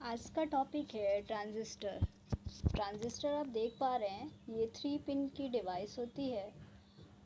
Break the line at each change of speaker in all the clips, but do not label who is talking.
आज का टॉपिक है ट्रांजिस्टर। ट्रांजिस्टर आप देख पा रहे हैं, ये 3 पिन की डिवाइस होती है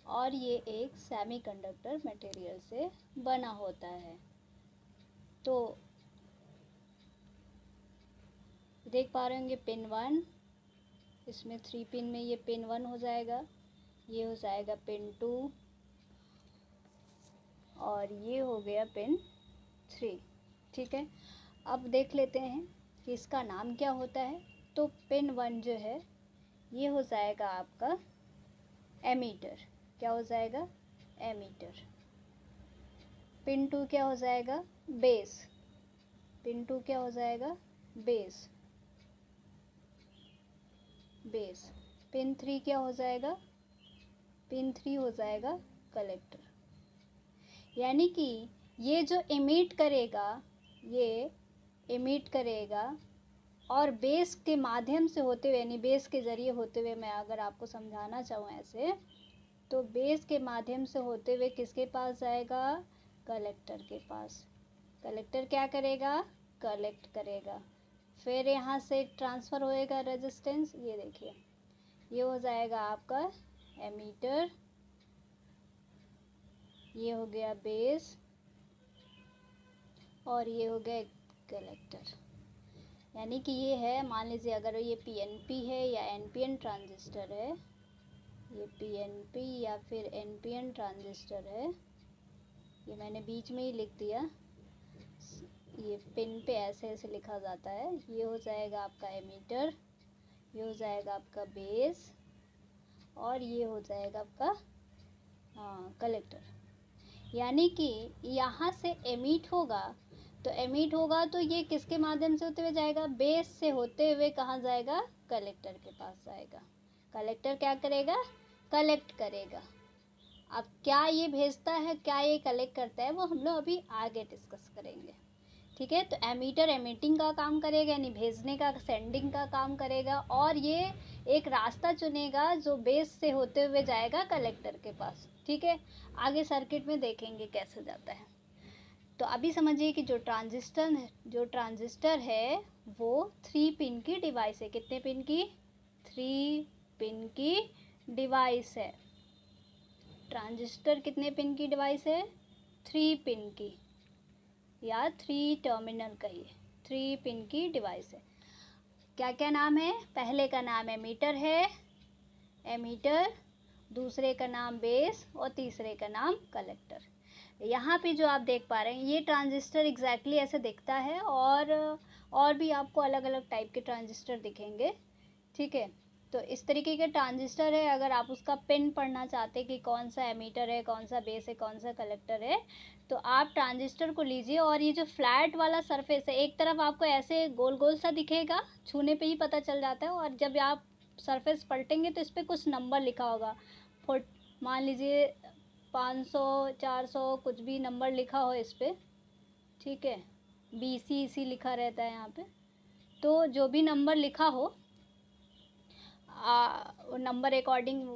और ये एक सेमीकंडक्टर मटेरियल से बना होता है। तो देख पा रहे होंगे पिन 1, इसमें 3 पिन में ये पिन 1 हो जाएगा, ये हो जाएगा पिन 2 और ये हो गया पिन 3। ठीक है, अब देख लेते हैं कि इसका नाम क्या होता है। तो पिन 1 जो है ये हो जाएगा आपका एमीटर। क्या हो जाएगा? एमीटर। पिन 2 क्या हो जाएगा? बेस। पिन 2 क्या हो जाएगा? बेस। बेस। पिन 3 क्या हो जाएगा? पिन 3 हो जाएगा कलेक्टर। यानी कि ये जो एमिट करेगा, ये एमिट करेगा और बेस के माध्यम से होते हुए, यानी बेस के ज़रिए होते हुए, मैं अगर आपको समझाना चाहूँ ऐसे, तो बेस के माध्यम से होते हुए किसके पास जाएगा? कलेक्टर के पास। कलेक्टर क्या करेगा? कलेक्ट करेगा। फिर यहाँ से ट्रांसफ़र होएगा रेजिस्टेंस। ये देखिए, ये हो जाएगा आपका एमीटर, ये हो गया बेस और ये हो गया कलेक्टर। यानी कि ये है, मान लीजिए अगर ये पीएनपी है या एनपीएन ट्रांजिस्टर है, ये पीएनपी या फिर एनपीएन ट्रांजिस्टर है, ये मैंने बीच में ही लिख दिया, ये पिन पे ऐसे ऐसे लिखा जाता है। ये हो जाएगा आपका एमीटर, ये हो जाएगा आपका बेस और ये हो जाएगा आपका कलेक्टर। यानी कि यहाँ से एमिट होगा, तो एमिट होगा तो ये किसके माध्यम से होते हुए जाएगा? बेस से होते हुए कहाँ जाएगा? कलेक्टर के पास जाएगा। कलेक्टर क्या करेगा? कलेक्ट करेगा। अब क्या ये भेजता है, क्या ये कलेक्ट करता है, वो हम लोग अभी आगे डिस्कस करेंगे। ठीक है, तो एमीटर एमिटिंग का काम करेगा, यानी भेजने का, सेंडिंग का काम करेगा, और ये एक रास्ता चुनेगा जो बेस से होते हुए जाएगा कलेक्टर के पास। ठीक है, आगे सर्किट में देखेंगे कैसे जाता है। तो अभी समझिए कि जो ट्रांजिस्टर है वो 3 पिन की डिवाइस है। कितने पिन की? 3 पिन की डिवाइस है। ट्रांजिस्टर कितने पिन की डिवाइस है? 3 पिन की, या 3 टर्मिनल कहिए, 3 पिन की डिवाइस है। क्या क्या नाम है? पहले का नाम एमीटर है, एमीटर, दूसरे का नाम बेस और तीसरे का नाम कलेक्टर। यहाँ पे जो आप देख पा रहे हैं, ये ट्रांजिस्टर एग्जैक्टली ऐसे दिखता है, और भी आपको अलग अलग टाइप के ट्रांजिस्टर दिखेंगे। ठीक है, तो इस तरीके के ट्रांजिस्टर है। अगर आप उसका पिन पढ़ना चाहते हैं कि कौन सा एमीटर है, कौन सा बेस है, कौन सा कलेक्टर है, तो आप ट्रांजिस्टर को लीजिए और ये जो फ्लैट वाला सरफेस है, एक तरफ आपको ऐसे गोल गोल सा दिखेगा, छूने पे ही पता चल जाता है, और जब आप सरफेस पलटेंगे तो इस पर कुछ नंबर लिखा होगा। मान लीजिए 500, 400, कुछ भी नंबर लिखा हो इस पर। ठीक है, BC लिखा रहता है यहाँ पे। तो जो भी नंबर लिखा हो, नंबर अकॉर्डिंग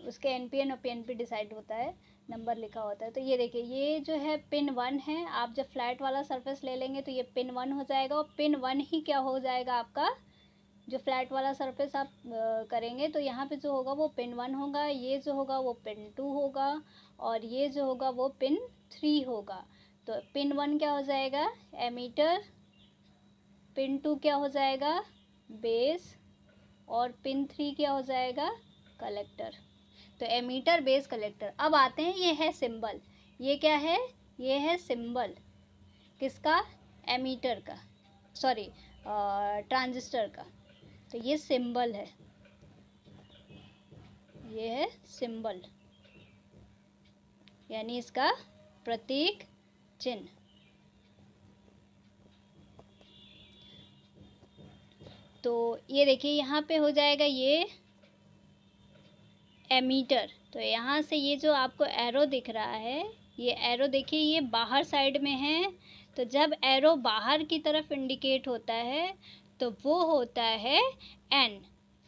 उसके एनपीएन और पीएनपी डिसाइड होता है, नंबर लिखा होता है। तो ये देखिए, ये जो है पिन 1 है। आप जब फ्लैट वाला सरफेस ले लेंगे तो ये पिन 1 हो जाएगा, और पिन 1 ही क्या हो जाएगा आपका? जो फ्लैट वाला सरफेस आप करेंगे तो यहाँ पे जो होगा वो पिन 1 होगा, ये जो होगा वो पिन 2 होगा, और ये जो होगा वो पिन 3 होगा। तो पिन 1 क्या हो जाएगा? एमीटर। पिन 2 क्या हो जाएगा? बेस। और पिन 3 क्या हो जाएगा? कलेक्टर। तो एमीटर, बेस, कलेक्टर। अब आते हैं, ये है सिंबल। ये क्या है? ये है सिंबल किसका? एमीटर का, सॉरी ट्रांजिस्टर का। तो ये सिंबल है, ये है सिंबल, यानी इसका प्रतीक चिन्ह। तो ये देखिए, यहाँ पे हो जाएगा ये एमीटर। तो यहाँ से ये जो आपको एरो दिख रहा है, ये एरो देखिए, ये बाहर साइड में है। तो जब एरो बाहर की तरफ इंडिकेट होता है तो वो होता है एन,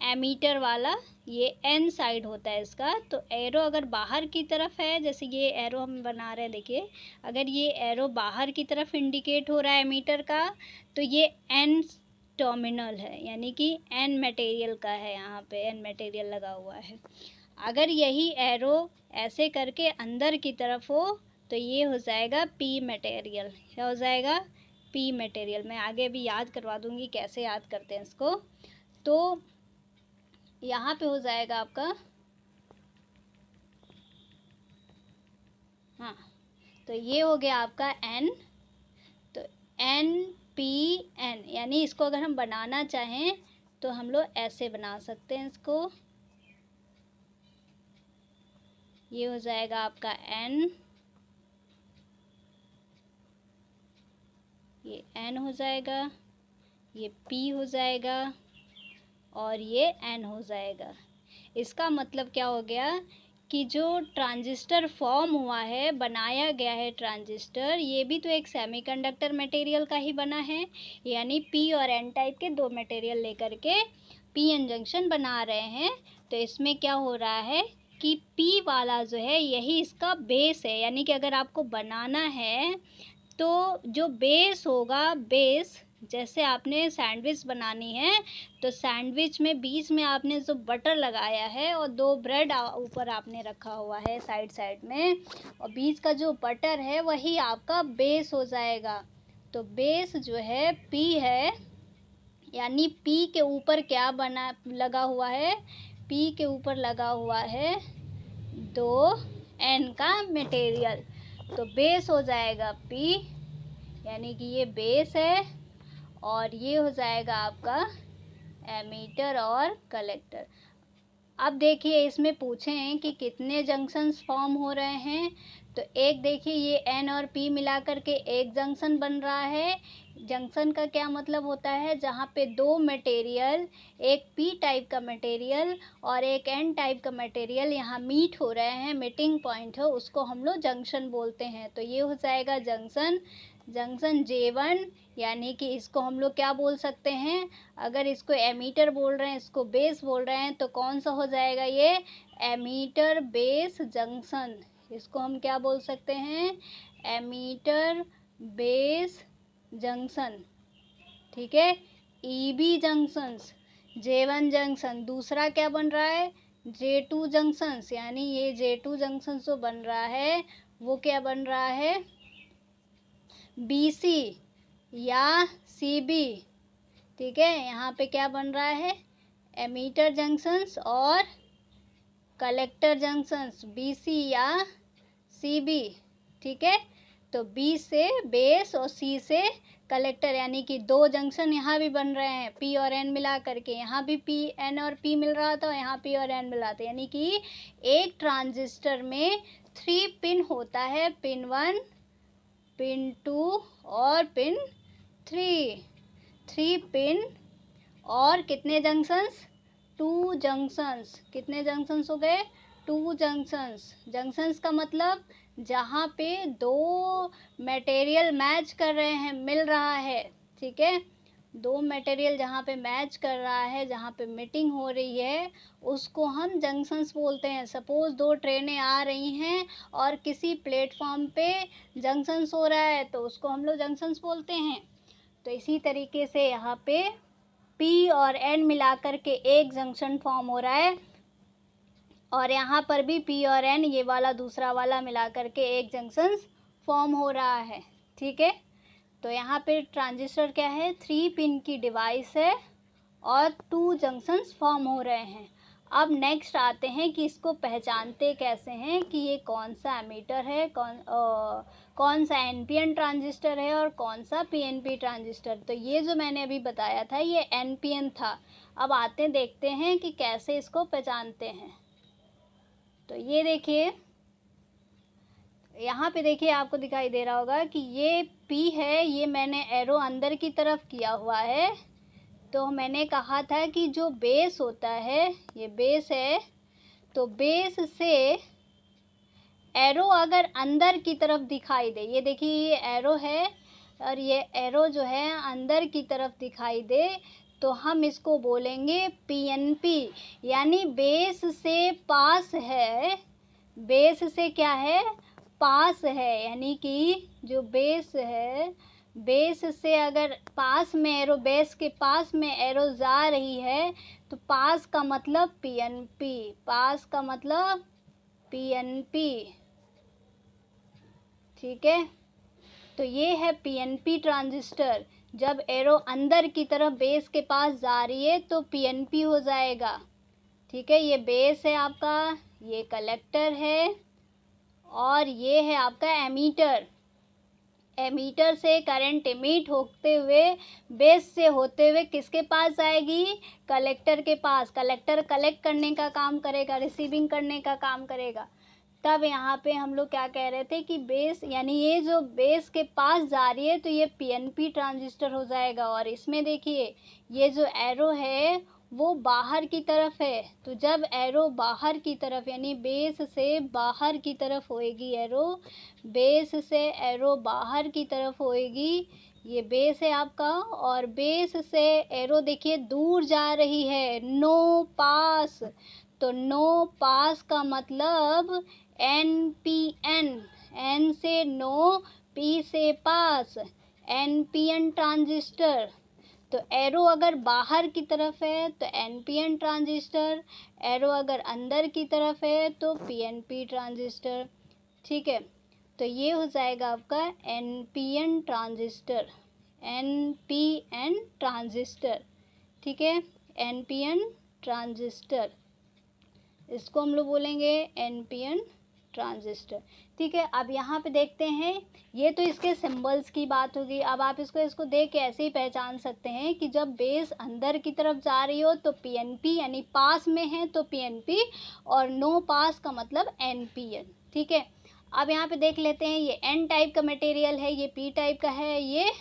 एमीटर वाला ये एन साइड होता है इसका। तो एरो अगर बाहर की तरफ है, जैसे ये एरो हम बना रहे हैं, देखिए अगर ये एरो बाहर की तरफ इंडिकेट हो रहा है एमीटर का, तो ये एन टर्मिनल है, यानी कि एन मटेरियल का है, यहाँ पे एन मटेरियल लगा हुआ है। अगर यही एरो ऐसे करके अंदर की तरफ हो तो ये हो जाएगा पी मटेरियल। क्या हो जाएगा? P material. मैं आगे भी याद करवा दूंगी कैसे याद करते हैं इसको। तो यहाँ पे हो जाएगा आपका, हाँ, तो ये हो गया आपका एन। तो एन पी एन, यानी इसको अगर हम बनाना चाहें तो हम लोग ऐसे बना सकते हैं इसको। ये हो जाएगा आपका एन, ये एन हो जाएगा, ये पी हो जाएगा और ये एन हो जाएगा। इसका मतलब क्या हो गया कि जो ट्रांजिस्टर फॉर्म हुआ है, बनाया गया है ट्रांजिस्टर, ये भी तो एक सेमीकंडक्टर मटेरियल का ही बना है। यानी पी और एन टाइप के दो मटेरियल लेकर के पी एन जंक्शन बना रहे हैं। तो इसमें क्या हो रहा है कि पी वाला जो है यही इसका बेस है। यानी कि अगर आपको बनाना है तो जो बेस होगा, बेस जैसे आपने सैंडविच बनानी है तो सैंडविच में बीच में आपने जो बटर लगाया है और दो ब्रेड ऊपर आपने रखा हुआ है साइड साइड में, और बीच का जो बटर है वही आपका बेस हो जाएगा। तो बेस जो है पी है, यानी पी के ऊपर क्या बना लगा हुआ है, पी के ऊपर लगा हुआ है दो एन का मटेरियल। तो बेस हो जाएगा पी, यानी कि ये बेस है, और ये हो जाएगा आपका एमीटर और कलेक्टर। अब देखिए इसमें पूछे हैं कि कितने जंक्शंस फॉर्म हो रहे हैं। तो एक देखिए ये एन और पी मिला करके एक जंक्शन बन रहा है। जंक्शन का क्या मतलब होता है? जहाँ पे दो मटेरियल, एक पी टाइप का मटेरियल और एक एन टाइप का मटेरियल यहाँ मीट हो रहे हैं, मीटिंग पॉइंट हो, उसको हम लोग जंक्शन बोलते हैं। तो ये हो जाएगा जंक्शन, जंक्शन J1, यानी कि इसको हम लोग क्या बोल सकते हैं? अगर इसको एमीटर बोल रहे हैं, इसको बेस बोल रहे हैं, तो कौन सा हो जाएगा ये? Emitter base junction. इसको हम क्या बोल सकते हैं? Emitter base junction. ठीक है, EB जंक्शंस, J1 जंक्शन, दूसरा क्या बन रहा है? J2 जंक्शंस, यानी ये J2 जंक्शन जो बन रहा है वो क्या बन रहा है? BC या CB। ठीक है, यहाँ पे क्या बन रहा है? एमीटर जंक्शंस और कलेक्टर जंक्शंस, BC या CB। ठीक है, तो B से बेस और C से कलेक्टर, यानी कि दो जंक्शन यहाँ भी बन रहे हैं P और N मिला करके। यहाँ भी P N और P मिल रहा था, यहाँ P और N मिला था। यानी कि एक ट्रांजिस्टर में 3 पिन होता है, पिन 1, पिन 2 और पिन 3। 3 पिन और कितने जंक्शंस? 2 जंक्शंस। कितने जंक्शंस हो गए? 2 जंक्शंस। जंक्शंस का मतलब जहाँ पे दो मटेरियल मैच कर रहे हैं, मिल रहा है। ठीक है, दो मटेरियल जहाँ पे मैच कर रहा है, जहाँ पे मीटिंग हो रही है, उसको हम जंक्शंस बोलते हैं। सपोज़ दो ट्रेनें आ रही हैं और किसी प्लेटफॉर्म पे जंक्शंस हो रहा है, तो उसको हम लोग जंक्शंस बोलते हैं। तो इसी तरीके से यहाँ पे P और N मिला कर के एक जंक्शन फॉर्म हो रहा है, और यहाँ पर भी P और N, ये वाला दूसरा वाला मिला कर के एक जंक्शन फॉर्म हो रहा है। ठीक है, तो यहाँ पे ट्रांजिस्टर क्या है? 3 पिन की डिवाइस है और 2 जंक्शंस फॉर्म हो रहे हैं। अब नेक्स्ट आते हैं कि इसको पहचानते कैसे हैं कि ये कौन सा एमीटर है, कौन सा NPN ट्रांजिस्टर है और कौन सा PNP ट्रांजिस्टर। तो ये जो मैंने अभी बताया था ये NPN था। अब आते देखते हैं कि कैसे इसको पहचानते हैं। तो ये देखिए, यहाँ पे देखिए आपको दिखाई दे रहा होगा कि ये P है, ये मैंने एरो अंदर की तरफ किया हुआ है। तो मैंने कहा था कि जो बेस होता है, ये बेस है, तो बेस से एरो अगर अंदर की तरफ दिखाई दे, ये देखिए ये एरो है और ये एरो जो है अंदर की तरफ दिखाई दे, तो हम इसको बोलेंगे पीएनपी, यानी बेस से पास है, बेस से क्या है, पास है, यानी कि जो बेस है, बेस से अगर पास में एरो, बेस के पास में एरो जा रही है तो पास का मतलब पीएनपी, पास का मतलब पीएनपी, ठीक है। तो ये है पीएनपी ट्रांजिस्टर। जब एरो अंदर की तरफ बेस के पास जा रही है तो पीएनपी हो जाएगा, ठीक है। ये बेस है आपका, ये कलेक्टर है और ये है आपका एमीटर। एमीटर से करंट एमिट होते हुए बेस से होते हुए किसके पास जाएगी, कलेक्टर के पास। कलेक्टर कलेक्ट करने का काम करेगा, रिसीविंग करने का काम करेगा। तब यहाँ पे हम लोग क्या कह रहे थे कि बेस, यानी ये जो बेस के पास जा रही है तो ये पीएनपी ट्रांजिस्टर हो जाएगा। और इसमें देखिए ये जो एरो है वो बाहर की तरफ है, तो जब एरो बाहर की तरफ, यानी बेस से बाहर की तरफ होएगी एरो, बेस से एरो बाहर की तरफ होएगी, ये बेस है आपका, और बेस से एरो देखिए दूर जा रही है, नो पास। तो नो पास का मतलब NPN, N से नो, P से पास, NPN ट्रांजिस्टर। तो एरो अगर बाहर की तरफ है तो NPN ट्रांजिस्टर, एरो अगर अंदर की तरफ है तो PNP ट्रांजिस्टर, ठीक है। तो ये हो जाएगा आपका NPN ट्रांजिस्टर, NPN ट्रांजिस्टर, ठीक है, NPN ट्रांजिस्टर, इसको हम लोग बोलेंगे NPN ट्रांजिस्टर, ठीक है। अब यहाँ पे देखते हैं, ये तो इसके सिंबल्स की बात होगी। अब आप इसको देख के ऐसे ही पहचान सकते हैं कि जब बेस अंदर की तरफ जा रही हो तो PNP, यानी पास में है तो PNP, और नो पास का मतलब NPN, ठीक है। अब यहाँ पे देख लेते हैं, ये N टाइप का मटेरियल है, ये P टाइप का है, ये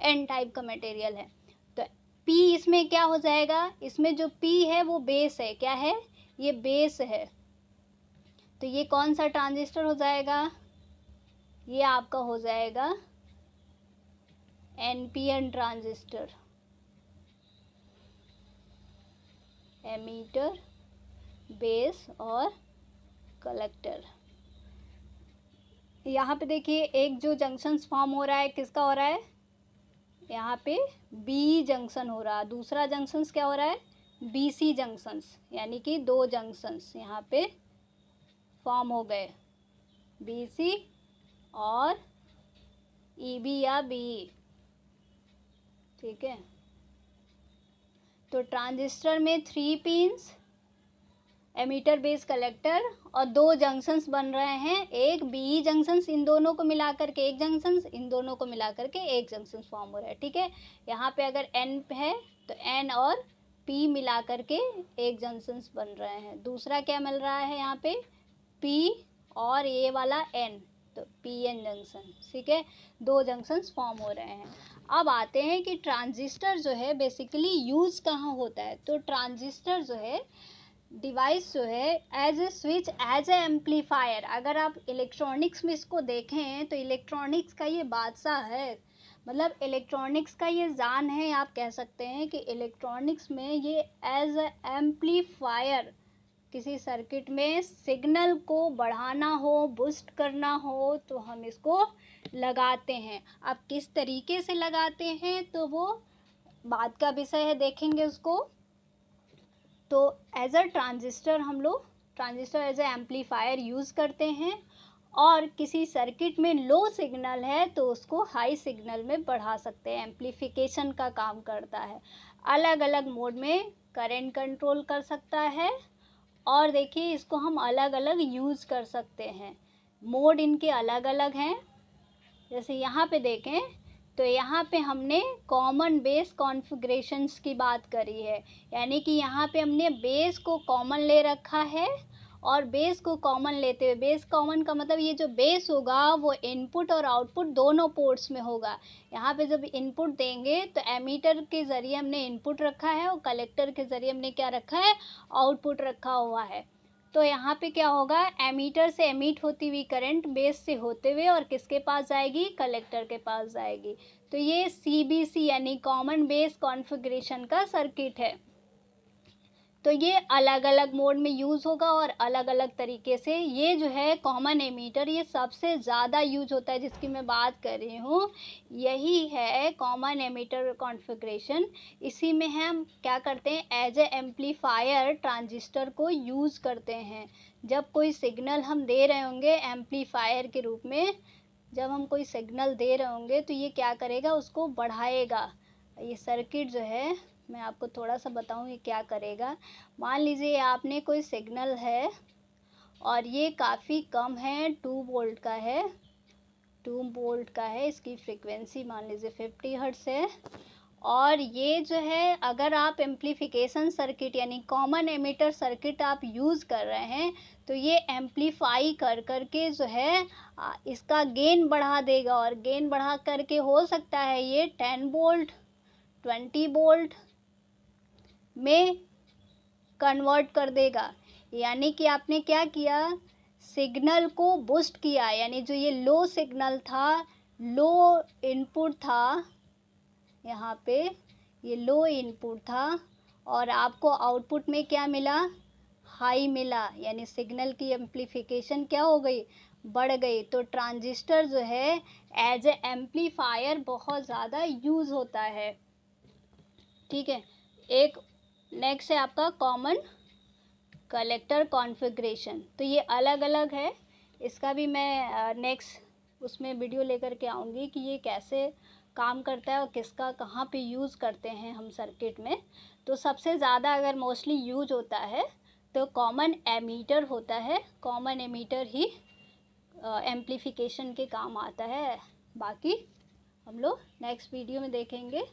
N टाइप का मटेरियल है। तो P इसमें क्या हो जाएगा, इसमें जो P है वो बेस है, क्या है, ये बेस है। तो ये कौन सा ट्रांजिस्टर हो जाएगा, ये आपका हो जाएगा NPN ट्रांजिस्टर, एमीटर, बेस और कलेक्टर। यहाँ पे देखिए एक जो जंक्शंस फॉर्म हो रहा है, किसका हो रहा है, यहाँ पे B जंक्शन हो रहा है, दूसरा जंक्शंस क्या हो रहा है, BC जंक्शंस, यानी कि दो जंक्शंस यहाँ पे फॉर्म हो गए, BC और EB या BE, ठीक है। तो ट्रांजिस्टर में 3 पिन्स, एमीटर, बेस, कलेक्टर, और दो जंक्शंस बन रहे हैं, एक BE जंक्शंस, इन दोनों को मिलाकर के एक जंक्शंस, इन दोनों को मिलाकर के एक जंक्शंस फॉर्म हो रहा है, ठीक है। यहाँ पे अगर N है तो N और P मिलाकर के एक जंक्शंस बन रहे हैं। दूसरा क्या मिल रहा है यहाँ पे, P और ये वाला N, तो PN जंक्शन, ठीक है, दो जंक्शंस फॉर्म हो रहे हैं। अब आते हैं कि ट्रांजिस्टर जो है बेसिकली यूज़ कहाँ होता है। तो ट्रांजिस्टर जो है डिवाइस जो है as a switch, as a amplifier. अगर आप इलेक्ट्रॉनिक्स में इसको देखें तो इलेक्ट्रॉनिक्स का ये बादशाह है, मतलब इलेक्ट्रॉनिक्स का ये जान है, आप कह सकते हैं कि इलेक्ट्रॉनिक्स में ये एज ए एम्पलीफायर, किसी सर्किट में सिग्नल को बढ़ाना हो, बूस्ट करना हो तो हम इसको लगाते हैं। अब किस तरीके से लगाते हैं तो वो बाद का विषय है, देखेंगे उसको। तो एज अ ट्रांजिस्टर हम लोग transistor as a amplifier use करते हैं, और किसी सर्किट में लो सिग्नल है तो उसको हाई सिग्नल में बढ़ा सकते हैं, एम्पलीफिकेशन का काम करता है। अलग अलग मोड में करंट कंट्रोल कर सकता है, और देखिए इसको हम अलग अलग यूज़ कर सकते हैं, मोड इनके अलग अलग हैं। जैसे यहाँ पे देखें तो यहाँ पे हमने कॉमन बेस कॉन्फ़िगरेशंस की बात करी है, यानी कि यहाँ पे हमने बेस को कॉमन ले रखा है, और बेस को कॉमन लेते हुए, बेस कॉमन का मतलब ये जो बेस होगा वो इनपुट और आउटपुट दोनों पोर्ट्स में होगा। यहाँ पे जब इनपुट देंगे तो एमीटर के ज़रिए हमने इनपुट रखा है और कलेक्टर के ज़रिए हमने क्या रखा है, आउटपुट रखा हुआ है। तो यहाँ पे क्या होगा, एमीटर से एमिट होती हुई करंट बेस से होते हुए और किसके पास जाएगी, कलेक्टर के पास जाएगी। तो ये CBC यानी कॉमन बेस कॉन्फ़िगरेशन का सर्किट है। तो ये अलग अलग मोड में यूज़ होगा और अलग अलग तरीके से। ये जो है कॉमन एमीटर, ये सबसे ज़्यादा यूज होता है जिसकी मैं बात कर रही हूँ, यही है कॉमन एमीटर कॉन्फ़िगरेशन। इसी में हम क्या करते हैं, एज ए एम्पलीफायर ट्रांजिस्टर को यूज़ करते हैं। जब कोई सिग्नल हम दे रहे होंगे एम्पलीफायर के रूप में, जब हम कोई सिग्नल दे रहे होंगे तो ये क्या करेगा, उसको बढ़ाएगा। ये सर्किट जो है मैं आपको थोड़ा सा बताऊं ये क्या करेगा। मान लीजिए आपने कोई सिग्नल है और ये काफ़ी कम है, 2 वोल्ट का है, 2 वोल्ट का है, इसकी फ्रीक्वेंसी मान लीजिए 50 हर्ट्ज़ है। और ये जो है अगर आप एम्प्लीफिकेशन सर्किट यानी कॉमन एमीटर सर्किट आप यूज़ कर रहे हैं तो ये एम्प्लीफाई कर कर के जो है इसका गेन बढ़ा देगा, और गेन बढ़ा करके हो सकता है ये 10 वोल्ट 20 वोल्ट में कन्वर्ट कर देगा। यानी कि आपने क्या किया, सिग्नल को बूस्ट किया, यानी जो ये लो सिग्नल था, लो इनपुट था, यहाँ पे ये लो इनपुट था और आपको आउटपुट में क्या मिला, हाई मिला, यानी सिग्नल की एम्प्लीफिकेशन क्या हो गई, बढ़ गई। तो ट्रांजिस्टर जो है एज ए एम्प्लीफायर बहुत ज़्यादा यूज़ होता है। ठीक है, एक नेक्स्ट है आपका कॉमन कलेक्टर कॉन्फ़िगरेशन। तो ये अलग अलग है, इसका भी मैं नेक्स्ट उसमें वीडियो लेकर के आऊँगी कि ये कैसे काम करता है और किसका कहाँ पे यूज़ करते हैं हम सर्किट में। तो सबसे ज़्यादा अगर मोस्टली यूज होता है तो कॉमन एमीटर होता है। कॉमन एमीटर ही एम्प्लीफिकेशन के काम आता है। बाकी हम लोग नेक्स्ट वीडियो में देखेंगे।